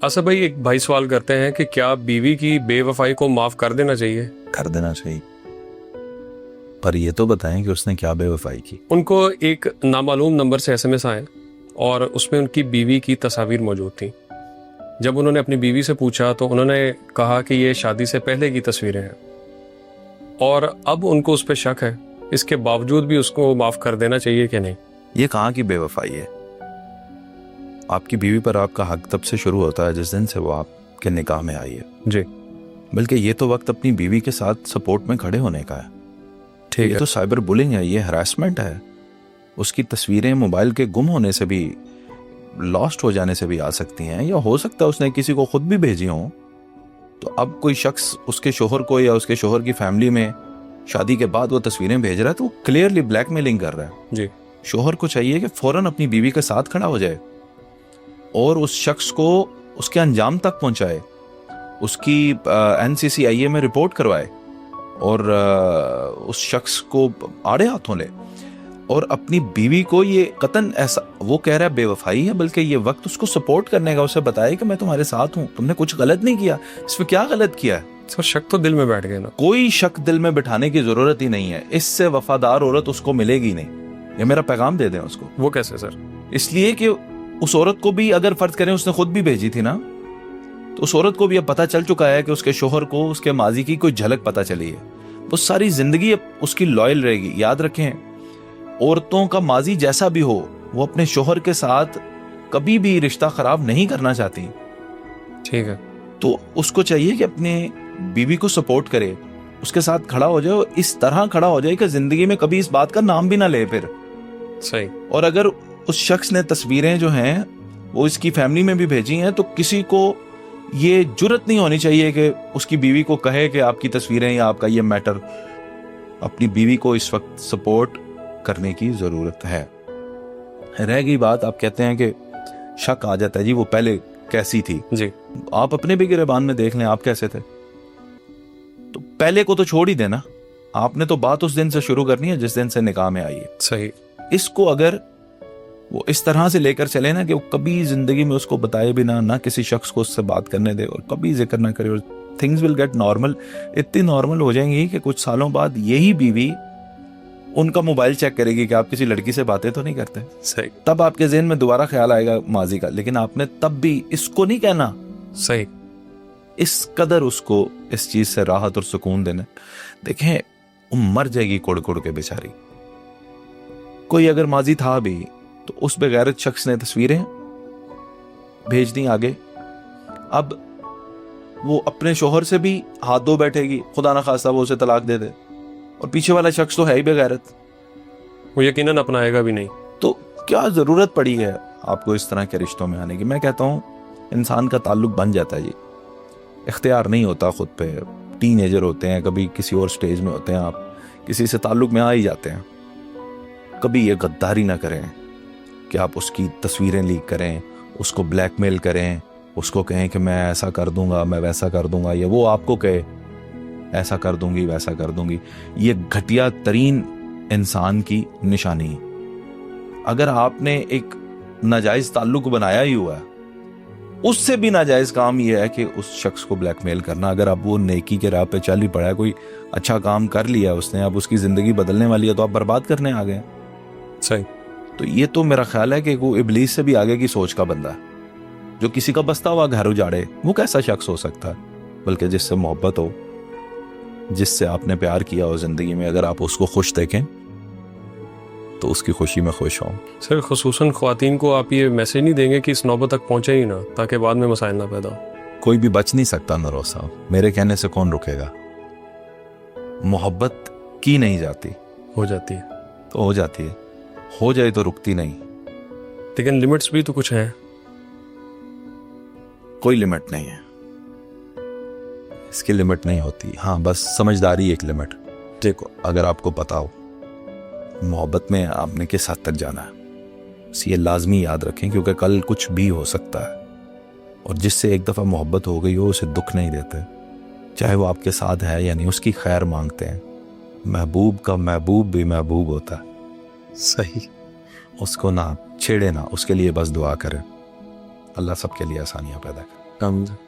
अच्छा भाई, एक भाई सवाल करते हैं कि क्या बीवी की बेवफाई को माफ कर देना चाहिए? कर देना चाहिए, पर ये तो बताएं कि उसने क्या बेवफाई की। उनको एक नामालूम नंबर से एसएमएस आए और उसमें उनकी बीवी की तस्वीर मौजूद थी। जब उन्होंने अपनी बीवी से पूछा तो उन्होंने कहा कि ये शादी से पहले की तस्वीरें हैं और अब उनको उस पर शक है। इसके बावजूद भी उसको माफ कर देना चाहिए कि नहीं? ये कहाँ की बेवफाई है? आपकी बीवी पर आपका हक तब से शुरू होता है जिस दिन से वो आपके निकाह में आई है जी। बल्कि ये तो वक्त अपनी बीवी के साथ सपोर्ट में खड़े होने का है। ठीक ये है। तो साइबर बुलिंग है, ये हरासमेंट है। उसकी तस्वीरें मोबाइल के गुम होने से भी, लॉस्ट हो जाने से भी आ सकती हैं, या हो सकता है उसने किसी को खुद भी भेजी हो। तो अब कोई शख्स उसके शोहर को या उसके शोहर की फैमिली में शादी के बाद वो तस्वीरें भेज रहा है तो वो क्लियरली ब्लैकमेलिंग कर रहा है। जी। शोहर को चाहिए कि फौरन अपनी बीवी के साथ खड़ा हो जाए और उस शख्स को उसके अंजाम तक पहुंचाए, उसकी NCCIA में रिपोर्ट करवाए और उस शख्स को आड़े हाथों ले। और अपनी बीवी को ये कतन, ऐसा वो कह रहा है बेवफाई है, बल्कि ये वक्त उसको सपोर्ट करने का, उसे बताए कि मैं तुम्हारे साथ हूं, तुमने कुछ गलत नहीं किया। इसमें क्या गलत किया है? सर, शक तो दिल में बैठ गया ना। कोई शक दिल में बिठाने की जरूरत ही नहीं है। इससे वफादार औरत उसको मिलेगी नहीं। ये मेरा पैगाम दे दें उसको। वो कैसे सर? इसलिए कि उस औरत को भी, अगर फर्ज करें उसने खुद भी भेजी थी ना, तो उस औरत को भी अब पता चल चुका है कि उसके शोहर को उसके माजी की कोई झलक पता चली है। वो सारी जिंदगी अब उसकी लॉयल रहेगी। याद रखें, औरतों का माजी जैसा भी हो, वो अपने शोहर के साथ कभी भी रिश्ता खराब नहीं करना चाहती। ठीक है। तो उसको चाहिए कि अपने बीवी को सपोर्ट करे, उसके साथ खड़ा हो जाए, इस तरह खड़ा हो जाए कि जिंदगी में कभी इस बात का नाम भी ना ले फिर। सही। और अगर उस शख्स ने तस्वीरें जो हैं वो इसकी फैमिली में भी भेजी हैं, तो किसी को ये जुर्रत नहीं होनी चाहिए कि उसकी बीवी को कहे कि आपकी तस्वीरें या आपका ये मैटर। अपनी बीवी को इस वक्त सपोर्ट करने की जरूरत है। रह गई बात, आप कहते हैं कि शक आ जाता है, जी वो पहले कैसी थी। जी। आप अपने भी गिरबान में देख लें, आप कैसे थे। तो पहले को तो छोड़ ही देना, आपने तो बात उस दिन से शुरू करनी है जिस दिन से निकाह में आई है। सही। इसको अगर वो इस तरह से लेकर चले ना कि वो कभी जिंदगी में उसको बताए बिना ना किसी शख्स को उससे बात करने दे और कभी जिक्र ना करे, और थिंग्स विल गेट नॉर्मल। इतनी नॉर्मल हो जाएंगी कि कुछ सालों बाद यही बीवी उनका मोबाइल चेक करेगी कि आप किसी लड़की से बातें तो नहीं करते। सही। तब आपके ज़हन में दोबारा ख्याल आएगा माजी का, लेकिन आपने तब भी इसको नहीं कहना। सही। इस कदर उसको इस चीज से राहत और सुकून देना। देखें, वो मर जाएगी कोड़ कोड़ के बेचारी। कोई अगर माजी था भी तो उस बेगैरत शख्स ने तस्वीरें भेज दी आगे। अब वो अपने शोहर से भी हाथ धो बैठेगी, खुदा ना खास्ता वो उसे तलाक दे दे, और पीछे वाला शख्स तो है ही बेगैरत, वो यकीनन अपनाएगा भी नहीं। तो क्या जरूरत पड़ी है आपको इस तरह के रिश्तों में आने की? मैं कहता हूं इंसान का ताल्लुक बन जाता है जी, इख्तियार नहीं होता खुद पे। टीनेजर होते हैं, कभी किसी और स्टेज में होते हैं, आप किसी से ताल्लुक में आ ही जाते हैं। कभी ये गद्दारी ना करें कि आप उसकी तस्वीरें लीक करें, उसको ब्लैकमेल करें, उसको कहें कि मैं ऐसा कर दूंगा, मैं वैसा कर दूंगा, या वो आपको कहे ऐसा कर दूंगी, वैसा कर दूंगी। ये घटिया तरीन इंसान की निशानी है। अगर आपने एक नाजायज ताल्लुक बनाया ही हुआ है, उससे भी नाजायज काम यह है कि उस शख्स को ब्लैकमेल करना। अगर अब वो नेकी के राह पे चल ही पड़ा है, कोई अच्छा काम कर लिया उसने, अब उसकी जिंदगी बदलने वाली है, तो आप बर्बाद करने आ गए। सही। तो ये तो मेरा ख्याल है कि वो इब्लीस से भी आगे की सोच का बंदा है, जो किसी का बसता हुआ घर उजाड़े। वो कैसा शख्स हो सकता है? बल्कि जिससे मोहब्बत हो, जिससे आपने प्यार किया हो जिंदगी में, अगर आप उसको खुश देखें तो उसकी खुशी में खुश हों। सर, खुसूसन ख्वातीन को आप ये मैसेज नहीं देंगे कि इस नौबत तक पहुंचे ही ना, ताकि बाद में मसाइल ना पैदा हो? कोई भी बच नहीं सकता नरोज साहब, मेरे कहने से कौन रुकेगा। मोहब्बत की नहीं जाती, हो जाती है तो हो जाती है, हो जाए तो रुकती नहीं। लेकिन लिमिट्स भी तो कुछ हैं। कोई लिमिट नहीं है, इसकी लिमिट नहीं होती। हाँ, बस समझदारी एक लिमिट। देखो, अगर आपको पता हो मोहब्बत में आपने किस हद तक जाना है, बस ये लाजमी याद रखें, क्योंकि कल कुछ भी हो सकता है। और जिससे एक दफ़ा मोहब्बत हो गई हो, उसे दुख नहीं देते, चाहे वो आपके साथ है या नहीं, उसकी खैर मांगते हैं। महबूब का महबूब भी महबूब होता है। सही। उसको ना छेड़े ना, उसके लिए बस दुआ करें। अल्लाह सबके लिए आसानियां पैदा करे। कम था।